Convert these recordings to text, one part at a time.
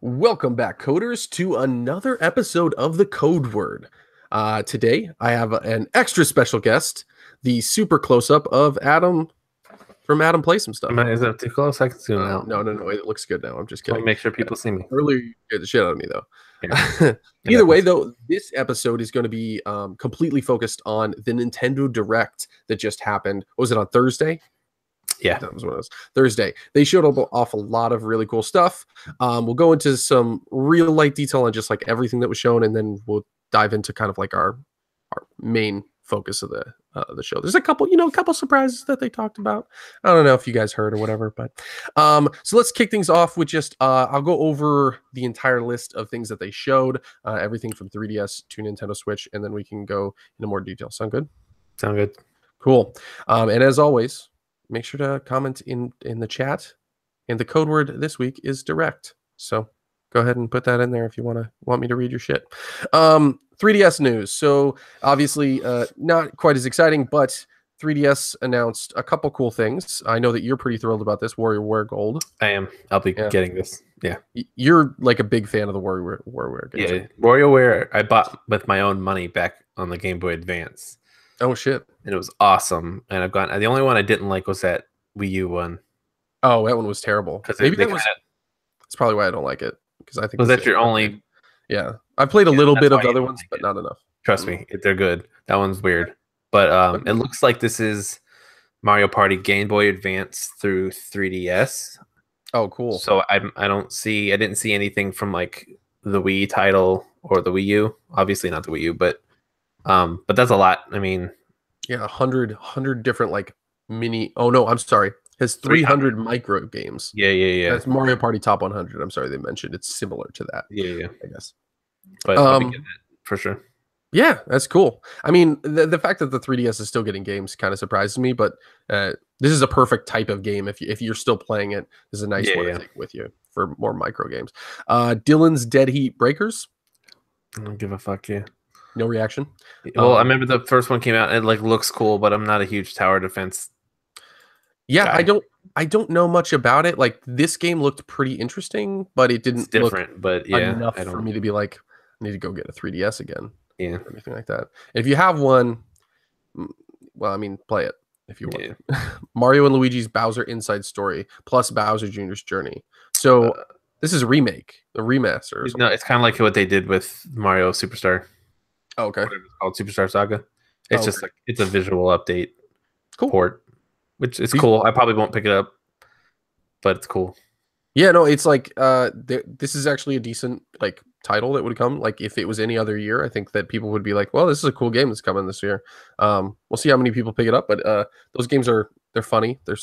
Welcome back, coders, to another episode of the Code Word. Today, I have an extra special guest, the super close-up of Adam from Adam Play Some Stuff. Is that too close? I can zoom out. No, it looks good now. I'm just I want kidding. to make sure people see me. Earlier, you scared the shit out of me, though. Yeah. Either way, though, this episode is going to be completely focused on the Nintendo Direct that just happened. Was it on Thursday? Yeah, that was what it was. Thursday. They showed off a lot of really cool stuff. We'll go into some real light detail on just like everything that was shown, and then we'll dive into kind of like our main focus of the show. There's a couple surprises that they talked about. I don't know if you guys heard or whatever, but so let's kick things off with just I'll go over the entire list of things that they showed, everything from 3DS to Nintendo Switch, and then we can go into more detail. Sound good? Sound good. Cool. And as always, make sure to comment in the chat. And the code word this week is direct. So go ahead and put that in there if you want me to read your shit. 3DS news. So obviously not quite as exciting, but 3DS announced a couple cool things. I know that you're pretty thrilled about this, WarioWare Gold. I am. I'll be getting this. Yeah. You're like a big fan of the WarioWare games. Yeah. WarioWare I bought with my own money back on the Game Boy Advance. Oh shit. And it was awesome. And I've gotten the only one I didn't like was that Wii U one. Oh, that one was terrible. Maybe that's probably why I don't like it. Because I think was that your only. Yeah. I've played a little bit of the other ones, but not enough. Trust me, they're good. That one's weird. But it looks like this is Mario Party Game Boy Advance through 3DS. Oh, cool. So I didn't see anything from like the Wii title or the Wii U. Obviously not the Wii U, but that's a lot. I mean, yeah, 100 different like mini. Oh no, I'm sorry. It has 300 micro games. Yeah. That's Mario Party Top 100. I'm sorry they mentioned it's similar to that. Yeah. I guess. But I'll be getting it for sure. Yeah, that's cool. I mean, the fact that the 3DS is still getting games kind of surprises me, but this is a perfect type of game. If you're still playing it, this is a nice one to take with you for more micro games. Dylan's Dead Heat Breakers. I don't give a fuck. Yeah. No reaction. Well, I remember the first one came out and it like looks cool, but I'm not a huge tower defense. Yeah, guy. I don't know much about it. Like this game looked pretty interesting, but it didn't look but yeah, enough for me to be like, I need to go get a 3DS again. Yeah, or anything like that. And if you have one, well, I mean, play it if you want. Yeah. Mario and Luigi's Bowser Inside Story plus Bowser Jr.'s Journey. So this is a remaster. No, it's kind of like what they did with Mario Superstar. Oh, okay. Whatever it's called, Superstar Saga. It's just like it's a visual update port, which is cool. I probably won't pick it up, but it's cool. Yeah, no, it's like this is actually a decent like title that would come. Like if it was any other year, I think that people would be like, well, this is a cool game that's coming this year. We'll see how many people pick it up, but those games they're funny. They're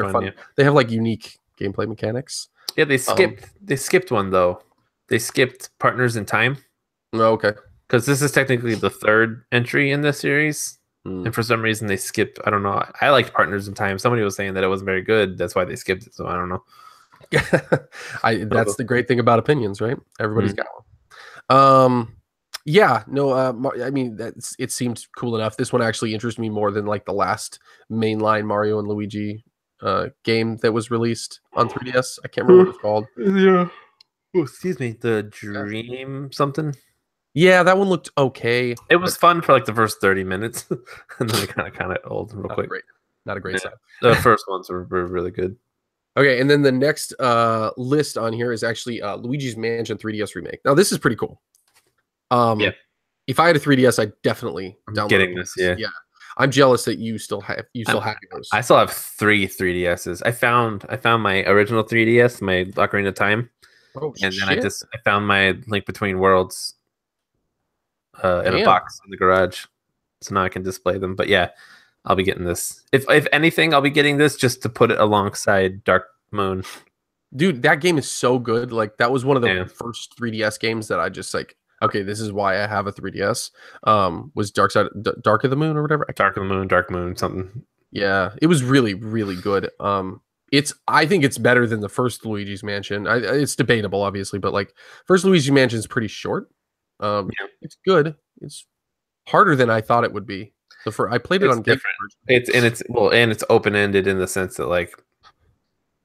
fun. Yeah. They have like unique gameplay mechanics. Yeah, they skipped one though. They skipped Partners in Time. Oh, okay. Because this is technically the third entry in this series. And for some reason they skipped. I don't know. I liked Partners in Time. Somebody was saying that it wasn't very good. That's why they skipped it. So I don't know. That's the great thing about opinions, right? Everybody's got one. Yeah, no, I mean it seemed cool enough. This one actually interested me more than like the last mainline Mario and Luigi game that was released on 3DS. I can't remember what it's called. Yeah. Oh, excuse me. The Dream something. Yeah, that one looked okay. It was fun for like the first 30 minutes, and then it kind of old real quick. Not a great side. The first ones were really good. Okay, and then the next list on here is actually Luigi's Mansion 3DS remake. Now this is pretty cool. Yeah. If I had a 3DS, I'd definitely download getting this. Yeah. I'm jealous that you still have yours. I still have 3 3DSs. I found my original 3DS, my Ocarina of Time, and then I found my Link Between Worlds in a box in the garage, so now I can display them. But yeah, I'll be getting this. If anything, I'll be getting this just to put it alongside Dark Moon. Dude, that game is so good. Like that was one of the first 3DS games that I just like. Okay, this is why I have a 3DS. Was Dark of the Moon or whatever? Dark Moon, something. Yeah, it was really, really good. I think it's better than the first Luigi's Mansion. It's debatable, obviously, but like first Luigi's Mansion is pretty short. It's good. It's harder than I thought it would be. I played it on different. It's open ended in the sense that like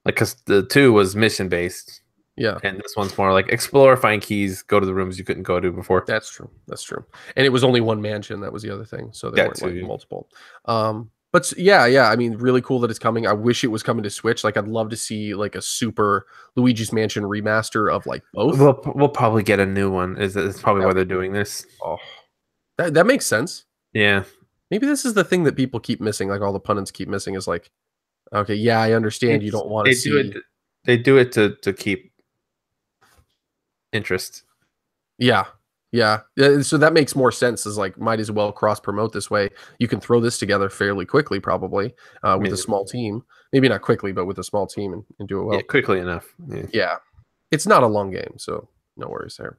because the 2 was mission based. Yeah. And this one's more like explore, find keys, go to the rooms you couldn't go to before. That's true. That's true. And it was only one mansion. That was the other thing. So there weren't like multiple. But yeah. I mean, really cool that it's coming. I wish it was coming to Switch. Like, I'd love to see like a super Luigi's Mansion remaster of like both. We'll probably get a new one. It's probably why they're doing this. Oh, that makes sense. Yeah. Maybe this is the thing that people keep missing. Like all the pundits keep missing is like, okay, yeah, I understand you don't want to see. They do it to keep interest. Yeah. So that makes more sense. Is like, might as well cross promote this way. You can throw this together fairly quickly, probably with a small team. Maybe not quickly, but with a small team and do it well. Yeah, quickly enough. Yeah. It's not a long game, so no worries there.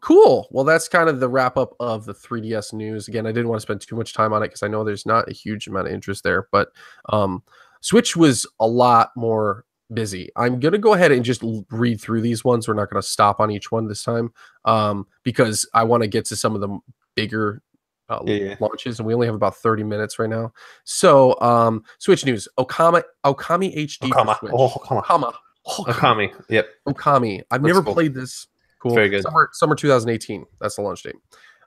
Cool. Well, that's kind of the wrap up of the 3DS news. Again, I didn't want to spend too much time on it because I know there's not a huge amount of interest there, but Switch was a lot more busy. I'm going to go ahead and just read through these ones. We're not going to stop on each one this time because I want to get to some of the bigger launches, and we only have about 30 minutes right now. So Switch news, Okami HD for Switch. Okami. Yep. Okami. I've never played this. Cool. Very good. Summer 2018. That's the launch date.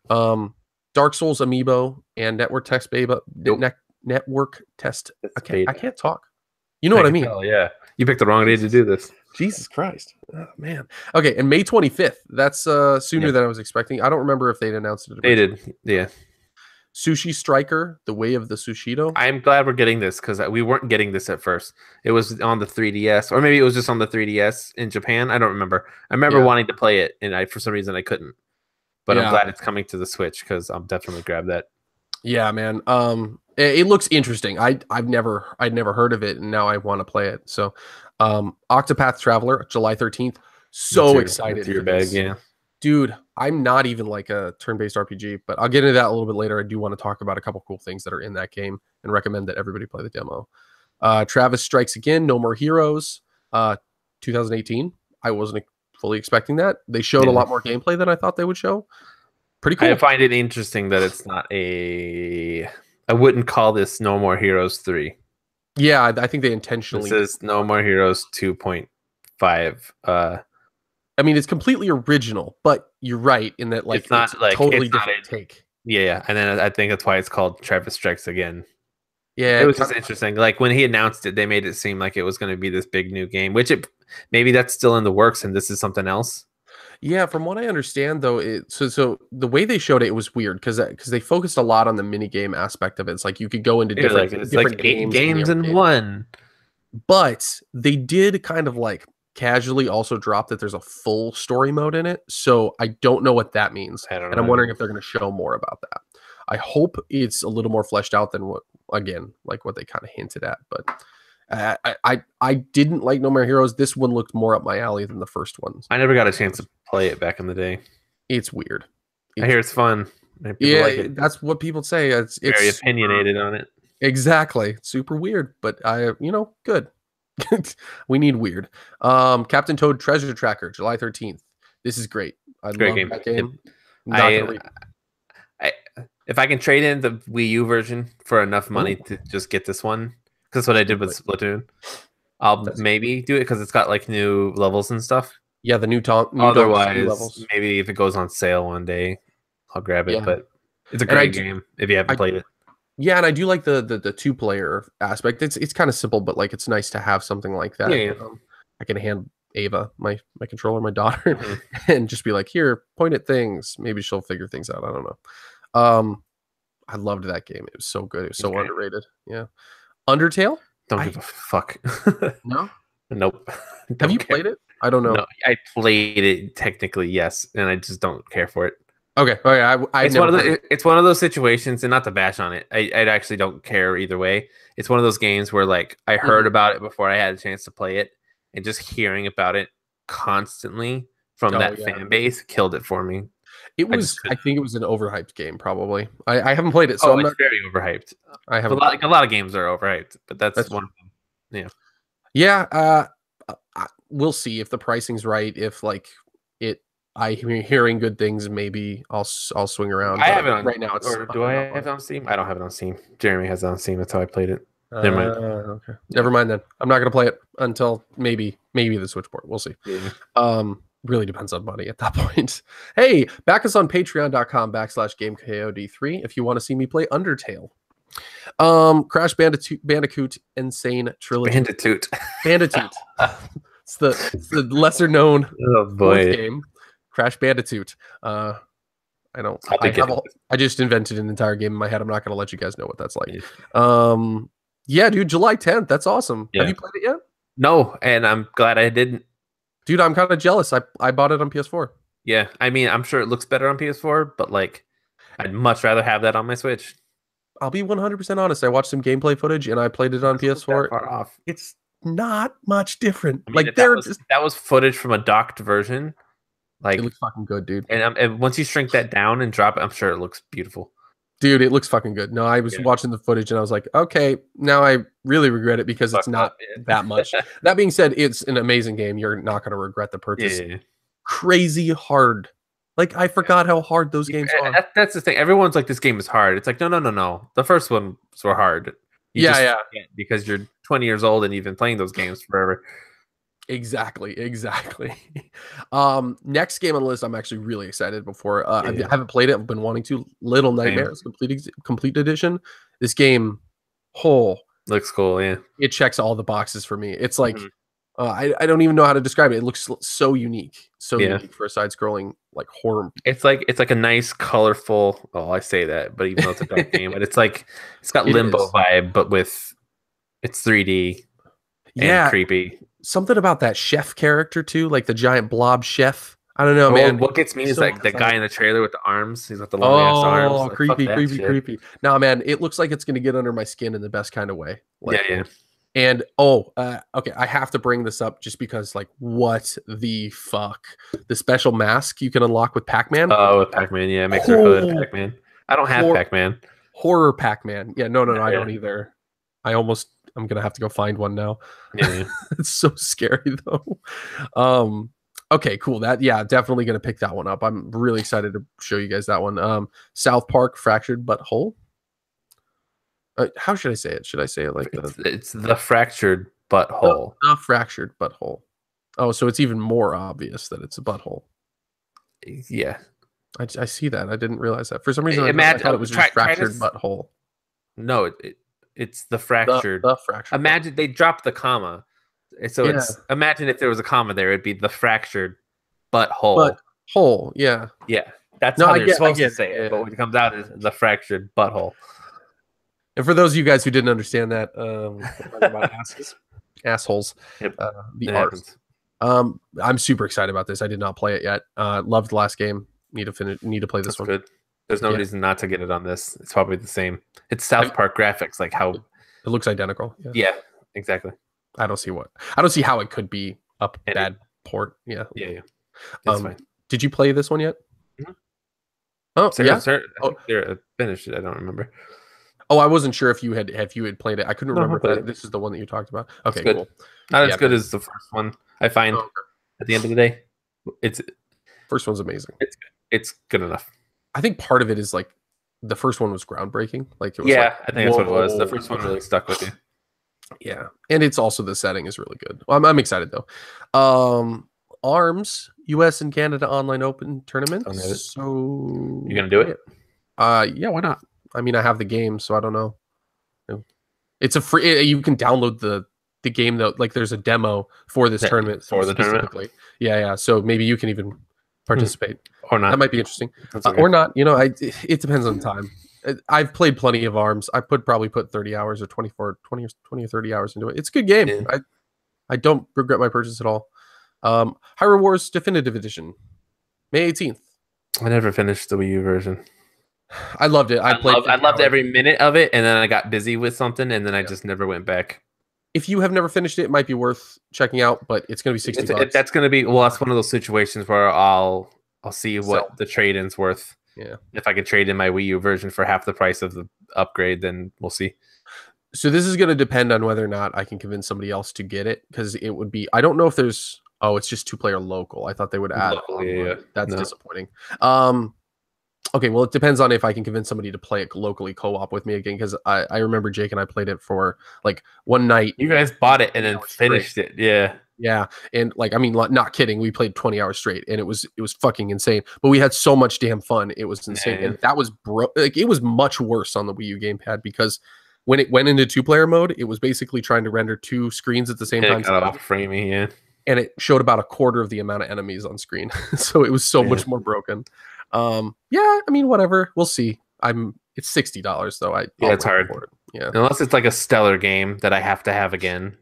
Dark Souls amiibo and network test beta. Network test. I can't talk. You know what I mean? Yeah. You picked the wrong day to do this. Jesus Christ. Oh, man. Okay, and May 25th. That's sooner than I was expecting. I don't remember if they'd announced it. They did. Yeah. Sushi Striker, The Way of the Sushido. I'm glad we're getting this because we weren't getting this at first. It was on the 3DS, or maybe it was just on the 3DS in Japan. I don't remember. I remember wanting to play it, and for some reason I couldn't. But I'm glad it's coming to the Switch because I'll definitely grab that. Yeah, man. It looks interesting. I'd never heard of it, and now I want to play it. So, Octopath Traveler, July 13th. So excited for this. Yeah. Dude, I'm not even like a turn-based RPG, but I'll get into that a little bit later. I do want to talk about a couple cool things that are in that game and recommend that everybody play the demo. Travis Strikes Again, No More Heroes, 2018. I wasn't fully expecting that. They showed a lot more gameplay than I thought they would show. Pretty cool. I find it interesting that it's not I wouldn't call this No More Heroes 3. Yeah, I think they intentionally... This is No More Heroes 2.5. I mean, it's completely original, but you're right in that like it's a totally different take. Yeah, and then I think that's why it's called Travis Strikes Again. Yeah, it was just interesting. Like when he announced it, they made it seem like it was going to be this big new game, which maybe that's still in the works, and this is something else. Yeah, from what I understand, though, so the way they showed it was weird because they focused a lot on the mini game aspect of it. It's like you could go into different games in one, but they did kind of like casually also drop that there's a full story mode in it. So I don't know what that means. I'm wondering if they're going to show more about that. I hope it's a little more fleshed out than what they kind of hinted at. But I didn't like No More Heroes. This one looked more up my alley than the first one. I never got a chance to play it back in the day. It's weird. I hear it's fun. Yeah, like it. That's what people say. It's very opinionated on it. Exactly. Super weird, but good. We need weird. Captain Toad Treasure Tracker, July 13th. This is great. I love that game. If I can trade in the Wii U version for enough money to just get this one, because that's what I did with Splatoon, I'll maybe do it because it's got like new levels and stuff. Yeah, the new Otherwise, levels. Maybe if it goes on sale one day, I'll grab it. Yeah. But it's a great game if you haven't played it. Yeah, and I do like the 2-player aspect. It's kind of simple, but like it's nice to have something like that. Yeah. I can hand Ava my controller, my daughter, and just be like, here, point at things. Maybe she'll figure things out. I don't know. I loved that game. It was so good. It was so underrated. Yeah. Undertale? Don't give a fuck. No? Nope. Have you played it? I don't know. No, I played it technically, yes, and I just don't care for it. Okay. It's one of those situations, and not to bash on it. I actually don't care either way. It's one of those games where like I heard about it before I had a chance to play it, and just hearing about it constantly from that fan base killed it for me. I think it was an overhyped game, probably. I haven't played it, so I'm not very overhyped. I haven't. A lot of games are overhyped, but that's one of them. Yeah. Yeah. We'll see if the pricing's right. If like I'm hearing good things, maybe I'll swing around. I have it on right now. Do I have it on Steam? I don't have it on Steam. Jeremy has it on Steam. That's how I played it. Never mind. Okay. Never mind then. I'm not gonna play it until maybe the Switch port. We'll see. Yeah. Really depends on money at that point. Hey, back us on patreon.com/GameKOD3 if you want to see me play Undertale. Crash Bandicoot Insane Trilogy. Bandicoot. It's the lesser known fourth game. Crash Bandicoot. I just invented an entire game in my head. I'm not going to let you guys know what that's like. Yeah, dude, July 10th. That's awesome. Yeah. Have you played it yet? No, and I'm glad I didn't. Dude, I'm kind of jealous. I bought it on PS4. Yeah, I mean, I'm sure it looks better on PS4, but like, I'd much rather have that on my Switch. I'll be 100% honest. I watched some gameplay footage and I played it on PS4. Far off. It's not much different. I mean, like that was footage from a docked version. Like, it looks fucking good, dude. And once you shrink that down and drop it, I'm sure it looks beautiful. Dude, it looks fucking good. No, I was watching the footage and I was like, okay, now I really regret it because it's not that much. That being said, it's an amazing game. You're not going to regret the purchase. Yeah. Crazy hard. Like, I forgot how hard those games are. That's the thing. Everyone's like, this game is hard. It's like, no. The first ones were hard. Because you're 20 years old and you've been playing those games forever. Exactly. Next game on the list, I'm actually really excited before. I haven't played it. I've been wanting to. Little Nightmares complete edition. This game, looks cool. Yeah, it checks all the boxes for me. It's like I don't even know how to describe it. It looks so unique, unique for a side-scrolling like horror. It's like a nice, colorful. Oh, I say that, but even though it's a dark game, but it's got Limbo vibe, but with it's 3D. And creepy. Something about that chef character too, like the giant blob chef. I don't know, man. What gets me is like the guy in the trailer with the arms. He's got the long ass arms. Oh, creepy. No, man, it looks like it's gonna get under my skin in the best kind of way. Like, yeah. And okay, I have to bring this up just because, like, what the fuck? The special mask you can unlock with Pac-Man. Oh, with Pac-Man, yeah, makes her hood Pac-Man. I don't have Pac-Man. Horror Pac-Man. Yeah, no, I don't either. I'm gonna have to go find one now. Yeah. It's so scary though. Okay, cool. Definitely gonna pick that one up. I'm really excited to show you guys that one. South Park Fractured Butthole. How should I say it? Should I say it like it's the fractured butthole? The fractured butthole. Oh, so it's even more obvious that it's a butthole. Yeah, I see that. I didn't realize that for some reason. I thought it was just fractured butthole. No, it's the fractured. The fractured. Imagine they dropped the comma. So imagine if there was a comma there, it'd be the fractured butthole. Butthole, yeah. Yeah. That's how they're supposed to say it. But when it comes out, is the fractured butthole. And for those of you guys who didn't understand that, about assholes, the art. I'm super excited about this. I did not play it yet. Loved the last game. Need to play this one. Good. There's no reason not to get it on this. It's probably the same. It's South Park graphics, like how it looks identical. Yeah, exactly. I don't see how it could be a bad port. Yeah. That's fine. Did you play this one yet? Mm-hmm. Oh, they're finished it. I don't remember. Oh, I wasn't sure if you had played it. I couldn't remember if this is the one that you talked about. Okay, cool. Not as good as the first one. I find at the end of the day, first one's amazing. It's good enough. I think part of it is like the first one was groundbreaking. Like it was I think that's what it was. The first one really stuck with you. Yeah, and it's also the setting is really good. Well, I'm excited though. ARMS US and Canada Online Open Tournament. So you gonna do it? Yeah, why not? I mean, I have the game, so I don't know. It's a free. You can download the game though. Like there's a demo for this tournament specifically. Yeah. So maybe you can even participate or not. That might be interesting, or not. You know, it depends on time. I've played plenty of ARMS. I probably put 30 hours or 20 or 30 hours into it. It's a good game. Yeah. I don't regret my purchase at all. Hyrule Wars Definitive Edition, May 18th. I never finished the Wii U version. I loved it. I loved every minute of it, and then I got busy with something, and then I just never went back. If you have never finished it, it might be worth checking out, but it's going to be $60. That's going to be that's one of those situations where I'll see what the trade-in's worth. Yeah. If I can trade in my Wii U version for half the price of the upgrade, then we'll see. So this is going to depend on whether or not I can convince somebody else to get it, because it would be. I don't know if there's. Oh, it's just 2-player local. I thought they would add. Local, yeah. That's disappointing. Okay, well, it depends on if I can convince somebody to play it locally co-op with me again, because I remember Jake and I played it for like one night. You guys bought it and then finished it. Yeah. Yeah, and like I mean, not kidding. We played 20 hours straight, and it was fucking insane. But we had so much damn fun. It was insane, and that was like it was much worse on the Wii U gamepad because when it went into 2-player mode, it was basically trying to render 2 screens at the same time. Kind of framing, yeah. And it showed about a quarter of the amount of enemies on screen, so it was so much more broken. Yeah, I mean, whatever. We'll see. It's $60 though. It's hard. Yeah, unless it's like a stellar game that I have to have again.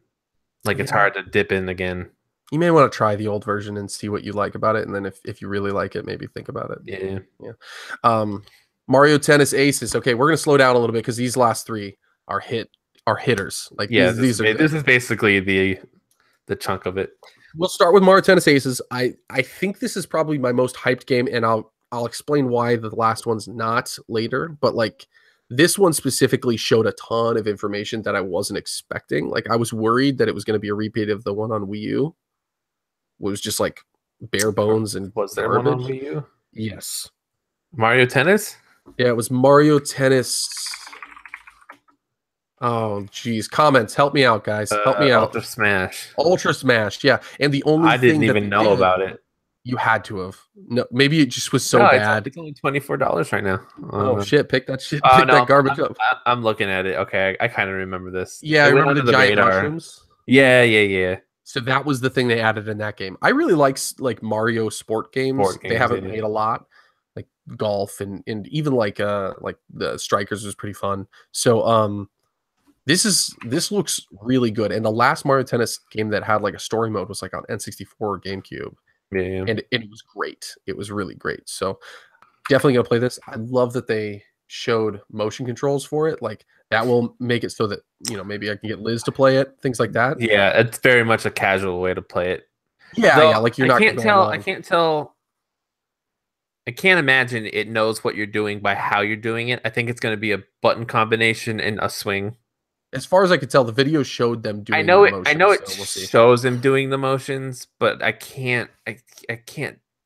Like it's hard to dip in again. You may want to try the old version and see what you like about it, and then if you really like it, maybe think about it. Yeah. Mario Tennis Aces. Okay, we're gonna slow down a little bit because these last 3 are hitters. Like these are. This is basically the chunk of it. We'll start with Mario Tennis Aces. I think this is probably my most hyped game, and I'll explain why the last one's not later. But like this one specifically showed a ton of information that I wasn't expecting. Like I was worried that it was going to be a repeat of the one on Wii U. It was just like bare bones and was there one on Wii U? Yes. Mario Tennis? Yeah, it was Mario Tennis. Oh, geez. Comments. Help me out, guys. Help me out. Ultra Smash. Ultra Smash, yeah. And the only I didn't even know about it. You had to have. No, maybe it just was so bad. It's only $24 right now. Oh shit! Pick that shit. Pick that garbage up. I'm looking at it. Okay, I kind of remember this. Yeah, I remember the giant mushrooms. Yeah. So that was the thing they added in that game. I really like Mario sport games. They haven't made a lot, like golf and even like the Strikers was pretty fun. So this looks really good. And the last Mario Tennis game that had like a story mode was like on N64 or GameCube. Yeah. And it was great. It was really great. So definitely gonna play this. I love that they showed motion controls for it. Like that will make it so that, you know, maybe I can get Liz to play it, things like that. Yeah, it's very much a casual way to play it. Yeah, like you're not. I can't imagine it knows what you're doing by how you're doing it. I think it's going to be a button combination and a swing. As far as I could tell, the video showed them doing. I know it shows them doing the motions, but I can't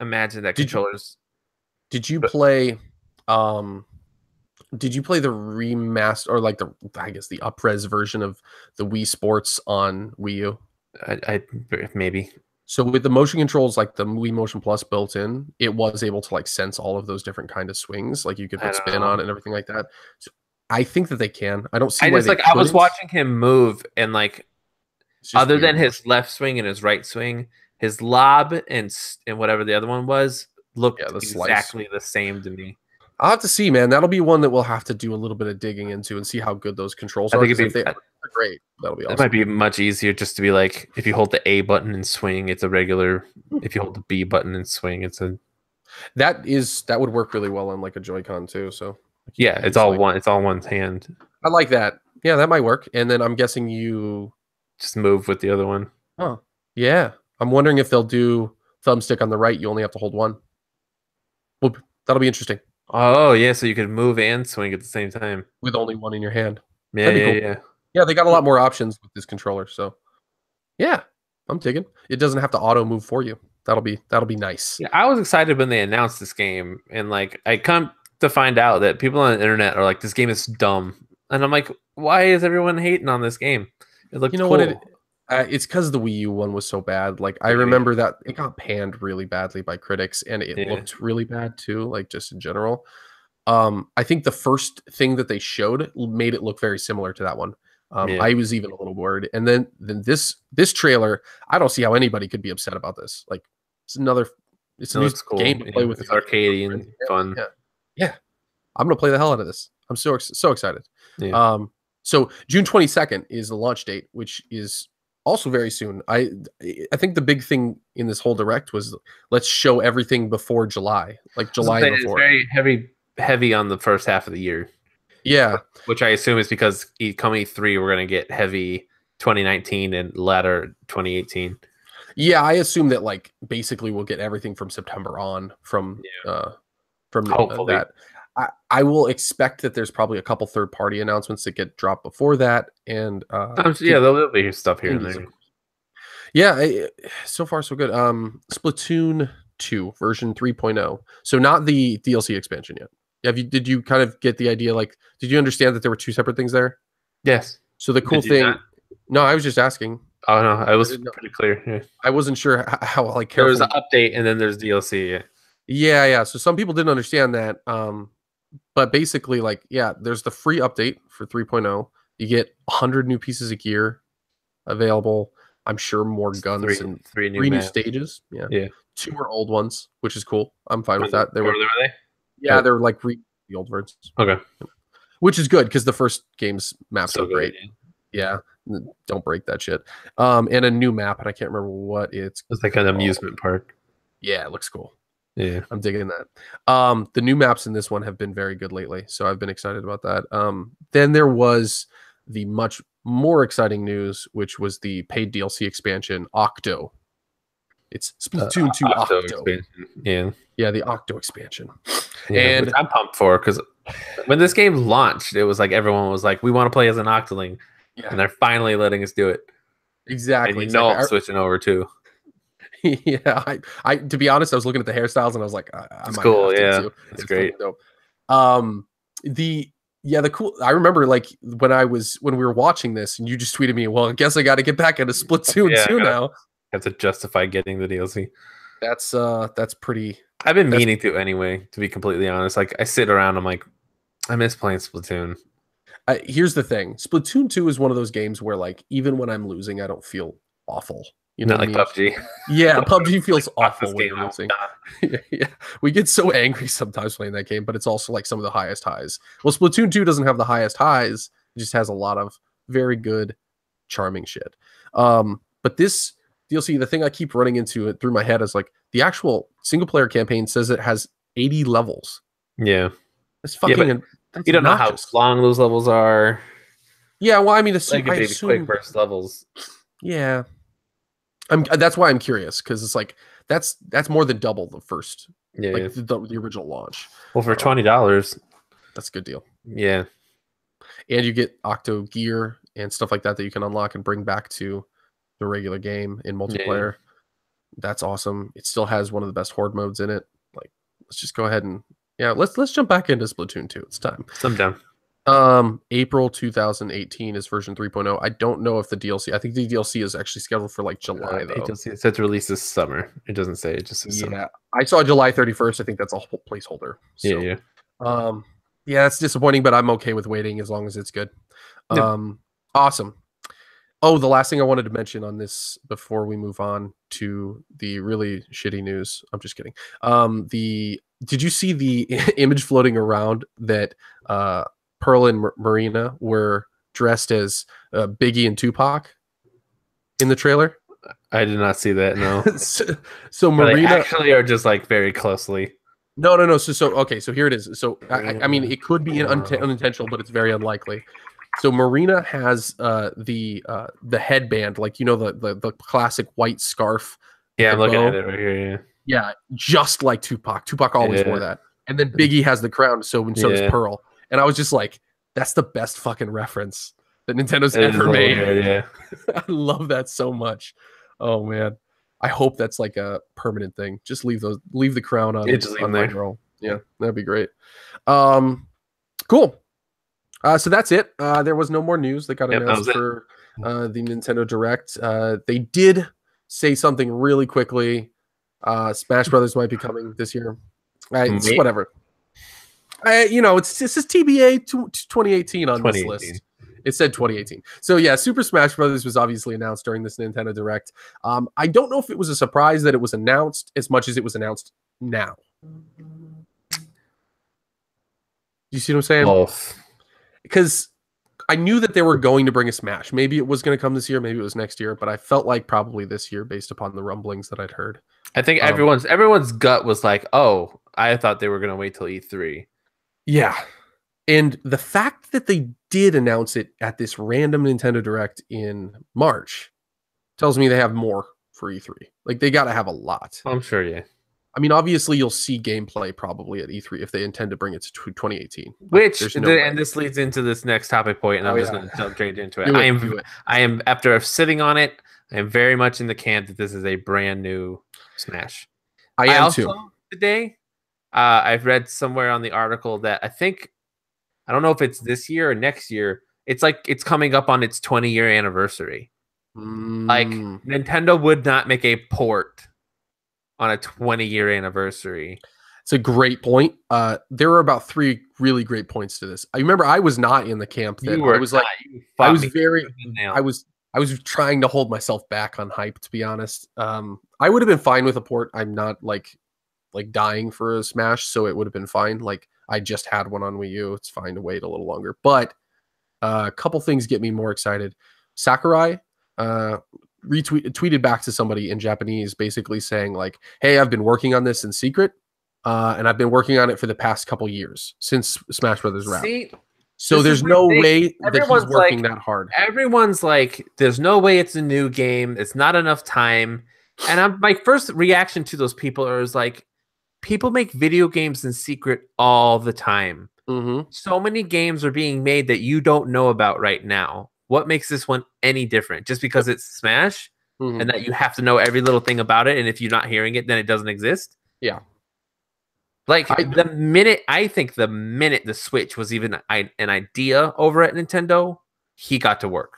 imagine that controllers. Did you play? Did you play the remaster or like the up-res version of the Wii Sports on Wii U? I maybe. So with the motion controls, like the Wii Motion Plus built in, it was able to like sense all of those different kind of swings. Like you could put spin on it and everything like that. So I think that they can. I don't see why they couldn't. I was watching him move and like other than his left swing and his right swing, his lob and whatever the other one was looked exactly the same to me. I'll have to see, man. That'll be one that we'll have to do a little bit of digging into and see how good those controls are. If they're great, that'll be awesome. It might be much easier just to be like, if you hold the A button and swing, it's a regular. If you hold the B button and swing, it's a. That would work really well on like a Joy-Con too. So yeah, it's all one. It's all one hand. I like that. Yeah, that might work. And then I'm guessing you just move with the other one. Oh, yeah. I'm wondering if they'll do thumbstick on the right. You only have to hold one. Well, that'll be interesting. Oh yeah, so you could move and swing at the same time with only one in your hand. Yeah, cool. Yeah. They got a lot more options with this controller. So yeah, I'm digging. It doesn't have to auto move for you. That'll be nice. Yeah, I was excited when they announced this game, and like I come to find out that people on the internet are like, "This game is dumb," and I'm like, "Why is everyone hating on this game?" It looked cool. What? It's because the Wii U one was so bad. Like I remember that it got panned really badly by critics, and it looked really bad too. Like just in general, I think the first thing that they showed made it look very similar to that one. I was even a little worried, and then this trailer, I don't see how anybody could be upset about this. Like it's a new game to play with. It's arcadey and fun. Yeah, I'm gonna play the hell out of this. I'm so excited. Yeah. So June 22nd is the launch date, which is also very soon. I think the big thing in this whole direct was let's show everything before July, like July before. It's very heavy on the first half of the year. Yeah, which I assume is because coming E3 we're gonna get heavy 2019 and latter 2018. Yeah, I assume that like basically we'll get everything from September on from that. I will expect that there's probably a couple third-party announcements that get dropped before that, and there'll be stuff here and there. Yeah, so far so good. Splatoon 2 version 3.0. So not the DLC expansion yet. Did you kind of get the idea? Like, did you understand that there were 2 separate things there? Yes. So the cool thing. No, I was just asking. Oh no, I was pretty clear. Yeah. I wasn't sure how like careful. There was an update and then there's DLC. Yeah. So some people didn't understand that. But basically, like, yeah, there's the free update for 3.0. You get 100 new pieces of gear available. I'm sure more guns and three new stages. Yeah. 2 are old ones, which is cool. I'm fine with that. Were they? Yeah, they're like the old versions. Okay. Which is good because the first game's maps are great. Yeah. Don't break that shit. And a new map, and I can't remember what it's like an amusement park. Yeah, it looks cool. Yeah. I'm digging that. The new maps in this one have been very good lately, so I've been excited about that. Then there was the much more exciting news, which was the paid DLC expansion, Octo. It's Splatoon 2 Octo. Expansion. Yeah, the Octo expansion. Yeah, and which I'm pumped for because when this game launched, it was like everyone was like, "We want to play as an Octoling," and they're finally letting us do it. Exactly. And I'm switching over too. Yeah, I to be honest, I was looking at the hairstyles and I was like, it's cool. Yeah, it's great. Dope. The cool. I remember like when we were watching this, and you just tweeted me, "Well, I guess I got to get back into Splatoon 2 now." Have to justify getting the DLC. That's pretty. I've been meaning to anyway. To be completely honest, like I sit around, I'm like, I miss playing Splatoon. Here's the thing: Splatoon 2 is one of those games where like even when I'm losing, I don't feel awful. You know, not like PUBG. Yeah, PUBG feels awful when you're losing. Yeah, we get so angry sometimes playing that game, but it's also like some of the highest highs. Well, Splatoon 2 doesn't have the highest highs; it just has a lot of very good, charming shit. But this DLC, the thing I keep running into it through my head is like the actual single player campaign says it has 80 levels. Yeah, it's fucking. That's you don't know how long those levels are. Yeah, well, I mean, it's like quick burst levels. Yeah. That's why I'm curious because it's like that's more than double the first, the original launch. Well, for $20, that's a good deal. Yeah, and you get Octo gear and stuff like that you can unlock and bring back to the regular game in multiplayer. That's awesome. It still has one of the best horde modes in it. Like, let's just go ahead and let's jump back into Splatoon 2. It's time. I'm down. April 2018 is version 3.0. I don't know if the DLC. I think the DLC is actually scheduled for like July though. It says release this summer. It doesn't say. It just says summer. I saw July 31st. I think that's a whole placeholder. So, yeah, that's disappointing, but I'm okay with waiting as long as it's good. Awesome. Oh, the last thing I wanted to mention on this before we move on to the really shitty news. I'm just kidding. Did you see the image floating around that Pearl and Marina were dressed as Biggie and Tupac in the trailer? I did not see that. No. so Marina actually are just like very closely. No. So okay. So here it is. So I mean, it could be unintentional, but it's very unlikely. So Marina has the headband, like the classic white scarf. Yeah, I'm looking at it right here. Yeah, just like Tupac. Tupac always wore that. And then Biggie has the crown. So does Pearl. And I was just like, that's the best fucking reference that Nintendo's ever made. Yeah. I love that so much. Oh man. I hope that's like a permanent thing. Just leave the crown on my girl. Yeah, that'd be great. Cool. So that's it. There was no more news that got announced for the Nintendo Direct. They did say something really quickly. Smash Brothers might be coming this year. It's whatever. It's just TBA 2018 on this list. It said 2018. So yeah, Super Smash Brothers was obviously announced during this Nintendo Direct. I don't know if it was a surprise that it was announced as much as it was announced now. You see what I'm saying? Both. Because I knew that they were going to bring a Smash. Maybe it was going to come this year, maybe it was next year, but I felt like probably this year based upon the rumblings that I'd heard. I think everyone's gut was like, oh, I thought they were going to wait till E3. Yeah. And the fact that they did announce it at this random Nintendo Direct in March tells me they have more for E3. Like, they got to have a lot. I'm sure, yeah. I mean, obviously, you'll see gameplay probably at E3 if they intend to bring it to 2018. And this leads into this next topic point, and I'm just going to jump straight into it. I am after sitting on it, I am very much in the camp that this is a brand new Smash. I am also too. today, I've read somewhere on the article that I don't know if it's this year or next year. It's like it's coming up on its 20-year anniversary. Like Nintendo would not make a port on a 20-year anniversary. It's a great point. There were about 3 really great points to this. I remember I was not in the camp that I was like, I was very, I was trying to hold myself back on hype, to be honest. I would have been fine with a port. I'm not like dying for a Smash, so it would have been fine. Like I just had one on Wii U. It's fine to wait a little longer. But a couple things get me more excited. Sakurai tweeted back to somebody in Japanese, basically saying like, "Hey, I've been working on this in secret, and I've been working on it for the past couple years since Smash Brothers Wrapped." So there's no way that he's working that hard. Everyone's like, "There's no way it's a new game. It's not enough time." And my first reaction to those people is like, people make video games in secret all the time. So many games are being made that you don't know about right now. What makes this one any different? Just because it's Smash and that you have to know every little thing about it, and if you're not hearing it, then it doesn't exist? Yeah. Like the minute the Switch was even an idea over at Nintendo, he got to work.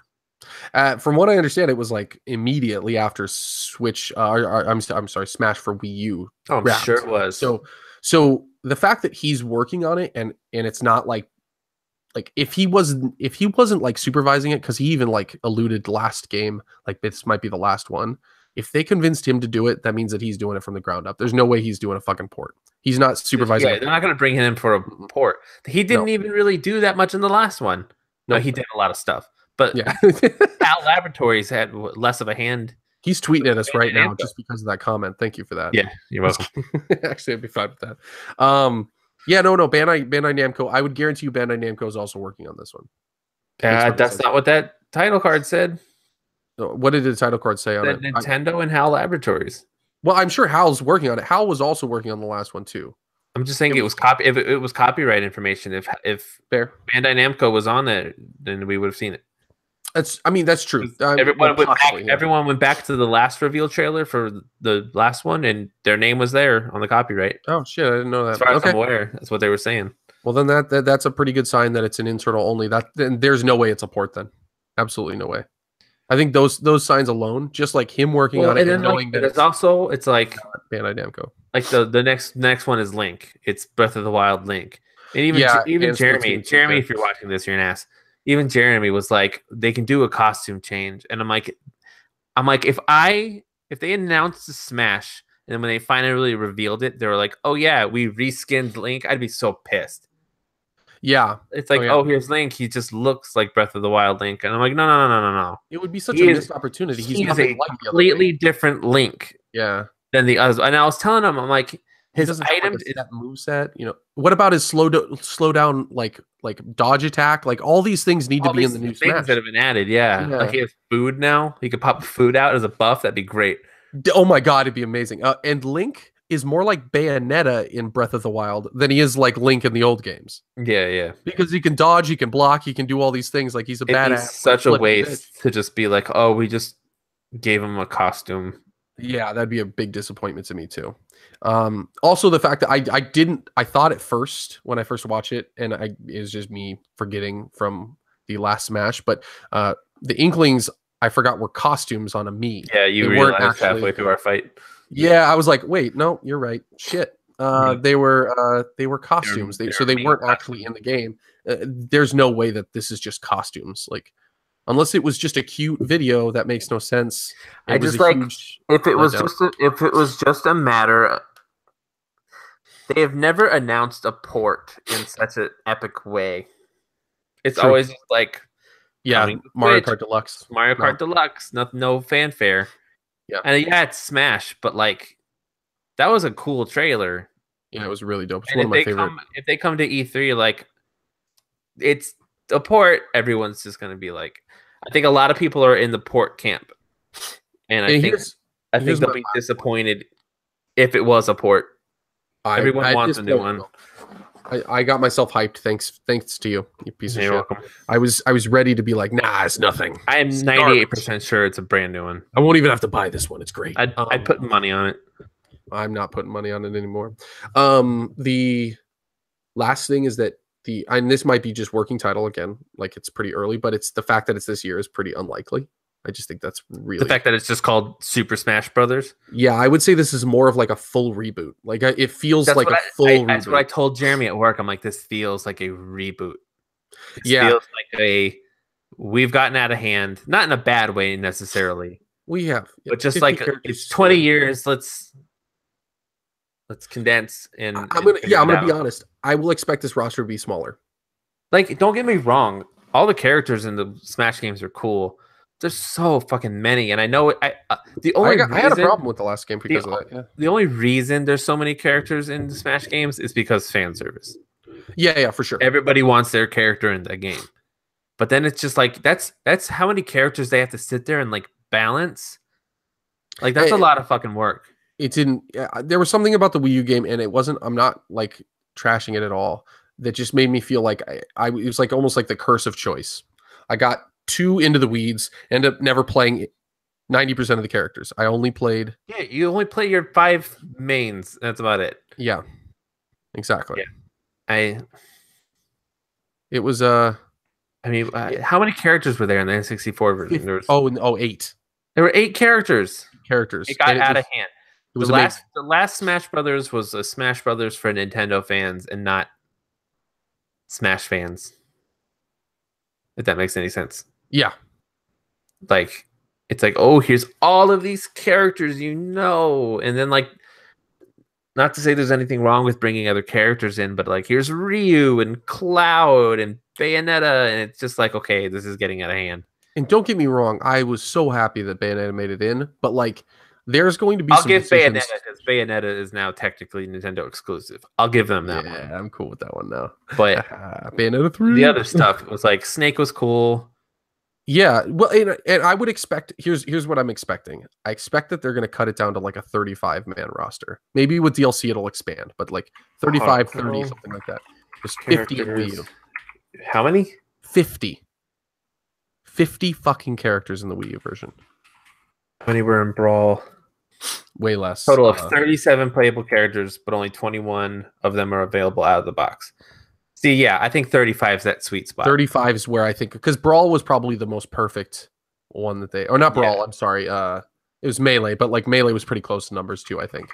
From what I understand, it was like immediately after Switch. I'm sorry, Smash for Wii U. Oh, I'm sure it was. So the fact that he's working on it and it's not like if he wasn't like supervising it, because he even like alluded last game like this might be the last one. If they convinced him to do it, that means that he's doing it from the ground up. There's no way he's doing a fucking port. He's not supervising. Yeah, they're not going to bring him in for a port. He didn't even really do that much in the last one. No, he did a lot of stuff. But yeah, Cal Laboratories had less of a hand. He's tweeting at us right now just because of that comment. Thank you for that. Yeah, you're welcome. Actually, I'd be fine with that. Yeah, no, Bandai Namco. I would guarantee you Bandai Namco is also working on this one. That's not what that title card said. What did the title card say on it? Nintendo and HAL Laboratories. Well, I'm sure HAL's working on it. HAL was also working on the last one too. I'm just saying it was if it was copyright information. If fair Bandai Namco was on it, then we would have seen it. That's true. Everyone went back to the last reveal trailer for the last one, and their name was there on the copyright. Oh shit, I didn't know that. As far as I'm aware, that's what they were saying. Well, then that's a pretty good sign that it's an internal only. Then there's no way it's a port. Then absolutely no way. I think those signs alone, just like him working on it and knowing that it's like Bandai Namco. Like the next one is Link. It's Breath of the Wild Link, and even Jeremy, if you're watching this, you're an ass. Even Jeremy was like, they can do a costume change, and I'm like, if they announced the Smash, and then when they finally revealed it, they were like, oh yeah, we reskinned Link. I'd be so pissed. Yeah, it's like, here's Link. He just looks like Breath of the Wild Link, and I'm like, no. It would be such a missed opportunity. He's a completely different Link. Yeah, than the others. And I was telling him, I'm like, his item is that moveset. You know, what about his slow down like dodge attack? Like all these things need to be in the new Smash that have been added. Yeah, like he has food now. He could pop food out as a buff. That'd be great. Oh my god, it'd be amazing. And Link is more like Bayonetta in Breath of the Wild than he is like Link in the old games. Yeah. Because he can dodge, he can block, he can do all these things. Like he's a badass. Such a waste to just be like, oh, we just gave him a costume. Yeah, that'd be a big disappointment to me too. Also the fact that I thought at first when I first watched it, and it was just me forgetting from the last Smash, but the Inklings I forgot were costumes on a Mii. Yeah, you realized halfway through our fight. Yeah, I was like, wait, no, you're right. Shit. They were costumes. So they weren't actually in the game. There's no way that this is just costumes. Like, unless it was just a cute video, that makes no sense. I just like if it was just a matter. They have never announced a port in such an epic way. It's always just like, Mario Kart Deluxe. Mario Kart Deluxe, no fanfare. Yeah, and it's Smash, but like that was a cool trailer. Yeah, it was really dope. It's one of my favorite. If they come to E3, like it's a port, everyone's just gonna be like, I think a lot of people are in the port camp, and I think they'll be disappointed if it was a port. Everyone wants a new one. I got myself hyped. Thanks to you piece of shit. Welcome. I was ready to be like, nah, it's nothing. I am 98% sure it's a brand new one. I won't even have to buy this one. It's great. I'd put money on it. I'm not putting money on it anymore. The last thing is that and this might be just working title again, like it's pretty early, but it's the fact that it's this year is pretty unlikely. I just think that's really the fact that it's just called Super Smash Brothers. Yeah, I would say this is more of like a full reboot. Like it feels like a full reboot. That's what I told Jeremy at work. I'm like, this feels like a reboot. It feels like we've gotten out of hand, not in a bad way necessarily. We have, but just like it's 20 years. Let's condense and I'm gonna be honest. I will expect this roster to be smaller. Like, don't get me wrong. All the characters in the Smash games are cool. There's so fucking many, and I know it. I had a problem with the last game because of that. Yeah. The only reason there's so many characters in the Smash games is because fan service. Yeah, for sure. Everybody wants their character in the game, but then it's just like that's how many characters they have to sit there and like balance. Like that's a lot of fucking work. It didn't. There was something about the Wii U game, and it wasn't. I'm not like trashing it at all. That just made me feel like it was like almost like the curse of choice. I got too into the weeds, ended up never playing 90% of the characters. I only played. Yeah, you only play your 5 mains. That's about it. Yeah, exactly. Yeah. It was I mean, how many characters were there in the N64 version? There was 8. There were 8 characters. It got out of hand. It was the last Smash Brothers was a Smash Brothers for Nintendo fans and not Smash fans. If that makes any sense. Yeah. Like, it's like, oh, here's all of these characters, and then like, not to say there's anything wrong with bringing other characters in, but like, here's Ryu and Cloud and Bayonetta, and it's just like, okay, this is getting out of hand. And don't get me wrong, I was so happy that Bayonetta made it in, but like, there's going to be. I'll give Bayonetta because Bayonetta is now technically Nintendo exclusive. I'll give them that one. Yeah, I'm cool with that one now. But Bayonetta 3. The other stuff was like Snake was cool. Yeah, well, and I would expect. Here's what I'm expecting. I expect that they're going to cut it down to like a 35-man roster. Maybe with DLC it'll expand, but like 35, 30, something like that. Just 50 in Wii U. How many? 50. 50 fucking characters in the Wii U version. How many were in Brawl? Way less. Total of 37 playable characters, but only 21 of them are available out of the box. See, yeah, I think 35 is that sweet spot. 35 is where I think, because Brawl was probably the most perfect one that they, or not Brawl, I'm sorry. It was Melee, but like Melee was pretty close to numbers too, I think.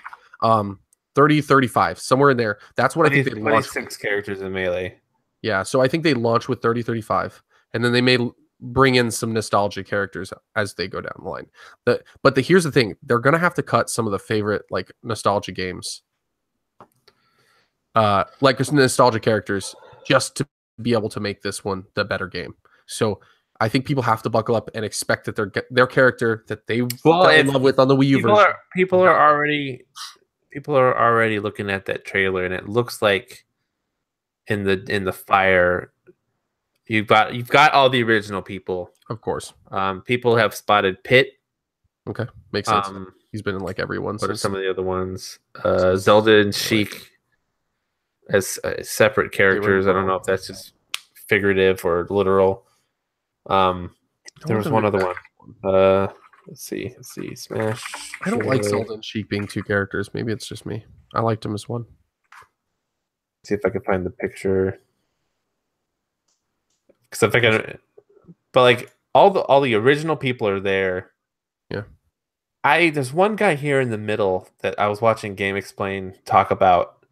30, 35, somewhere in there. That's what I think they launched. 26 characters in Melee. Yeah, so I think they launched with 30, 35, and then they may bring in some nostalgia characters as they go down the line. But here's the thing, they're gonna have to cut some of the favorite like nostalgia games, like nostalgia characters, just to be able to make this one the better game. So I think people have to buckle up and expect that their character that they fell in love with on the Wii U version. People are already looking at that trailer, and it looks like in the fire. You've got all the original people, of course. People have spotted Pit. Okay, makes sense. He's been in like every one. What are some of the other ones? Zelda and Sheik as separate characters. I don't know if that's just figurative or literal. There was one other one. Let's see. Smash. I don't like Zelda and Sheik being 2 characters. Maybe it's just me. I liked him as one. See if I can find the picture. Because if I can, but like all the original people are there. Yeah. There's one guy here in the middle that I was watching Game Explain talk about.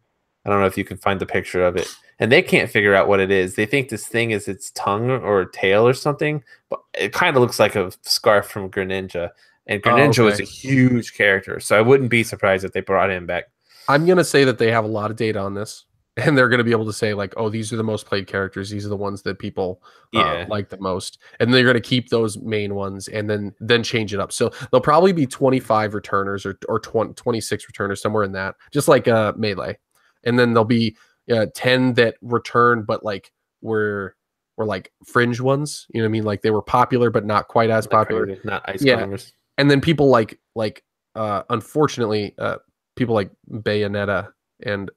I don't know if you can find the picture of it, and they can't figure out what it is. They think this thing is its tongue or a tail or something, but it kind of looks like a scarf from Greninja. And Greninja is a huge character, so I wouldn't be surprised if they brought him back. I'm gonna say that they have a lot of data on this. And they're going to be able to say like, oh, these are the most played characters. These are the ones that people like the most. And they're going to keep those main ones and then change it up. So there'll probably be 25 returners or 26 returners, somewhere in that, just like Melee. And then there'll be 10 that return, but like were like fringe ones. You know what I mean? Like they were popular, but not quite as popular. Not ice climbers. And then people like unfortunately, people like Bayonetta and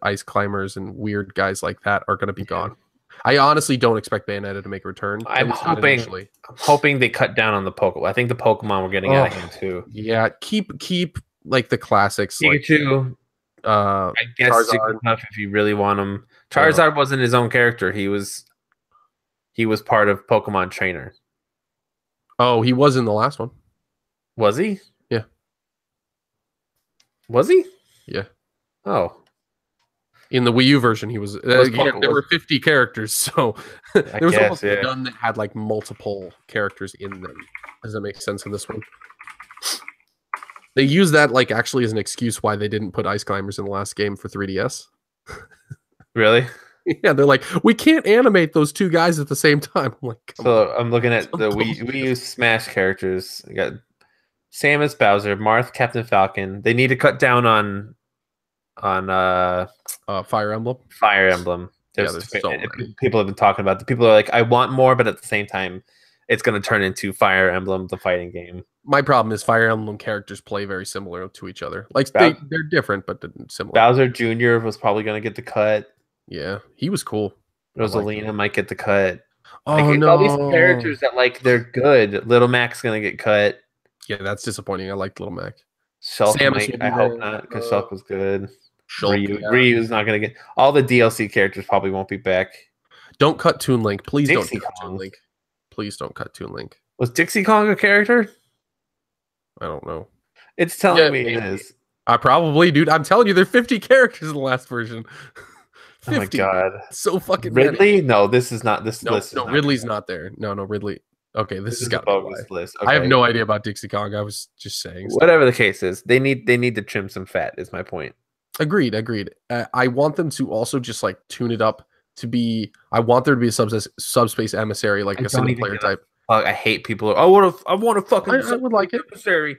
ice climbers and weird guys like that are going to be gone. I honestly don't expect Bayonetta to make a return. I'm hoping they cut down on the Pokemon. I think the Pokemon were getting out of hand too. Yeah, keep like the classics, Pikachu. I guess Charizard. Jigglypuff if you really want him. Charizard wasn't his own character. He was part of Pokemon Trainer. Oh, he was in the last one. Was he? Yeah. Was he? Yeah. Oh. In the Wii U version, he was. There were 50 characters, so there was almost none that had like multiple characters in them. Does that make sense in this one? They use that like actually as an excuse why they didn't put Ice Climbers in the last game for 3DS. Really? Yeah, they're like, we can't animate those two guys at the same time. I'm like, I'm looking at the Wii U Smash characters. I got Samus, Bowser, Marth, Captain Falcon. They need to cut down on Fire Emblem. Fire Emblem. There's so many. People have been talking about the people are like, I want more, but at the same time, it's going to turn into Fire Emblem, the fighting game. My problem is Fire Emblem characters play very similar to each other. Like they're different, but similar. Bowser Jr. was probably going to get the cut. Yeah, he was cool. Rosalina might get the cut. Oh no! All these characters that like they're good. Little Mac's going to get cut. Yeah, that's disappointing. I liked Little Mac. Shulk might. I hope not, because Shulk was good. Ryu's not going to get all the DLC characters. Probably won't be back. Don't cut Toon Link, please. Don't cut Toon Link. Please don't cut Toon Link. Was Dixie Kong a character? I don't know. It's telling me it is. I probably, dude. I'm telling you, there are 50 characters in the last version. 50. Oh my god, so fucking Ridley? many. No, this is not this list. No, Ridley's not there. No, Ridley. Okay, this has got a bogus list. Okay. I have no idea about Dixie Kong. I was just saying. Whatever the case is, they need to trim some fat. Is my point. Agreed. I want them to also just like tune it up to be. I want there to be a subspace emissary, like a single player type. I hate people. I want to fucking. I would like it. Emissary.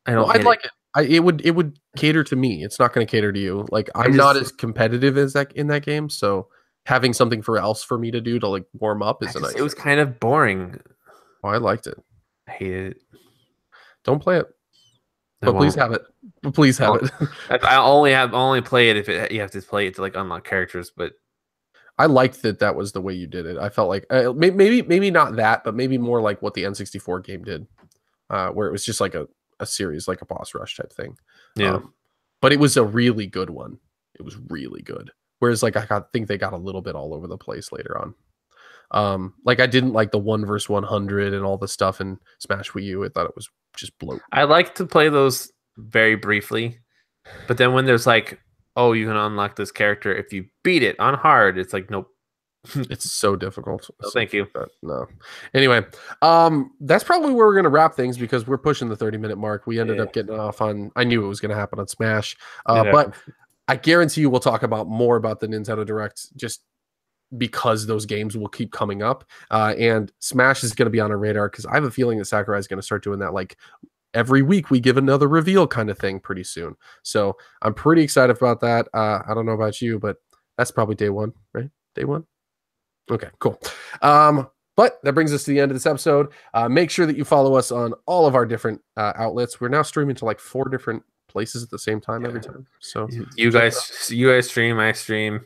I don't. I'd like it. It would cater to me. It's not going to cater to you. Like I'm not as competitive as that in that game, so having something for me to do to like warm up is nice. It was kind of boring. Oh, I liked it. I hated it. Don't play it, but please have it. Please have it. I only play it if you have to play it to like unlock characters. But I liked that was the way you did it. I felt like maybe not that, but maybe more like what the N64 game did, where it was just like a series, like a boss rush type thing. Yeah. But it was a really good one. It was really good. Whereas like I think they got a little bit all over the place later on. Like I didn't like the 1 vs 100 and all the stuff in Smash Wii U. I thought it was just bloat. I like to play those very briefly, but then when there's like, oh, you can unlock this character if you beat it on hard, it's like, nope. It's so difficult. No, thank you. No. Anyway, that's probably where we're going to wrap things because we're pushing the 30-minute mark. We ended up getting off on. I knew it was going to happen on Smash, but I guarantee you we'll talk about more about the Nintendo Direct just because those games will keep coming up. And Smash is going to be on our radar because I have a feeling that Sakurai is going to start doing that like every week we give another reveal kind of thing pretty soon. So I'm pretty excited about that. I don't know about you, but that's probably day one, right? Day one. Okay, cool. But that brings us to the end of this episode. Make sure that you follow us on all of our different outlets. We're now streaming to like 4 different places at the same time every time. So you guys stream, I stream,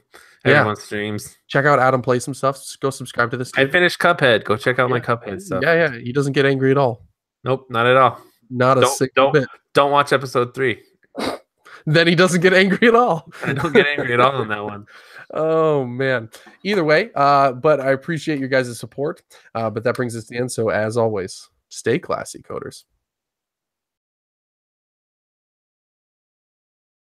everyone streams. Check out Adam play some stuff. Go subscribe to this. I finished Cuphead. Go check out my Cuphead stuff. Yeah. He doesn't get angry at all. Nope, not at all. Not a single bit. Don't watch episode 3. Then he doesn't get angry at all. I don't get angry at all on that one. Oh man. Either way, but I appreciate your guys' support. But that brings us to the end. So as always, stay classy, coders.